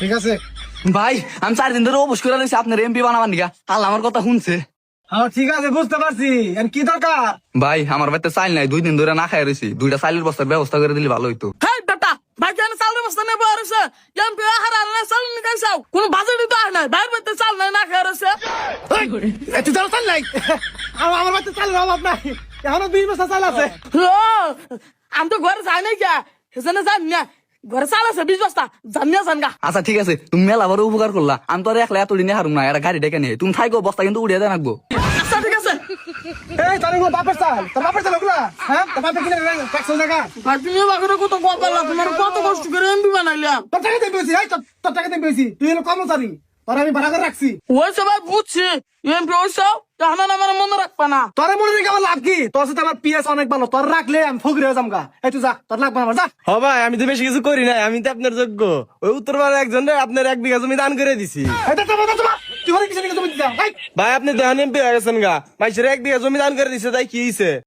ঠিক আছে। ভাই আমি 4 দিন ধরে অবশ করে রয়েছি আপনার এমপি বানাবার নিকা। আল্লাহ আমার কথা শুনছে। হ্যাঁ ঠিক আছে, বুঝতে পারছি। আর কি দরকার? ভাই আমার বাড়িতে চাল নাই, 2 দিন ধরে না খাই রয়েছি। 2টা চালের বস্তার ব্যবস্থা করে দিলে ভালো হইতো। হেই বেটা, ভাই কেন চালের বস্তা নেবো আর এসে এমপি হারার না চাল নিয়ে চাও, কোনো বাজেটই তো আর নাই, বাইরে বাইরে চাল নাই, না খেয়ে রয়েছে। তুই ধরো চাল নাই। আমার বাড়িতে চালের অভাব নাই, এখনো 20 বস্তা চাল আছে। আমি তো ঘরে যাই নাই কে, সেখানে জানি না ঘরে চাল আছে 20 বস্তা, জানিয়া জান গা। আচ্ছা ঠিক আছে, তুমি মেলা বড় উপকার করলা। আমি তো আর একলা এতদিনে হারুম না, এরা গাড়ি ডেকে নিয়ে তুমি থাইকো, বস্তা কিন্তু উড়িয়ে দেন রাখবো। আচ্ছা ঠিক আছে। এই তোর এগুলো বাপের চাল, তোর বাপের চাল ওগুলা? হ্যাঁ, তোর বাপে কিনে ট্যাক্স জায়গা। ভাই তুমি বাকি কত কত পারলা, তোমার কত কষ্ট করে এমপি বানাইলাম। তোর টাকা দিয়ে পেয়েছি, এই তোর টাকা দিয়ে পেয়েছি। তুই হলো কর্মচারী, তোর আমি ভাড়া করে রাখছি। ওইসব ভাই বুঝছি, এমপি ওইসব এখন আমার মনে রাখবা না। তোর মনে রেখে আমার লাভ কি? তোর সাথে আমার পিএস অনেক ভালো, তোর রাখলে আমি ফকির হয়ে যামগা। এই তুই যা, তোর লাগবে না আমার, যা। হ ভাই, আমি তো বেশি কিছু করি নাই, আমি তো আপনার যোগ্য। ওই উত্তরপাড়ার একজন আপনার 1 বিঘা জমি দান করে দিছি। এই তো তুই হলে কিছু জমি দিতে। ভাই আপনি দেহান এমপি হয়ে গেছেন গা, মাইসের 1 বিঘা জমি দান করে দিছে, তাই কি হইছে?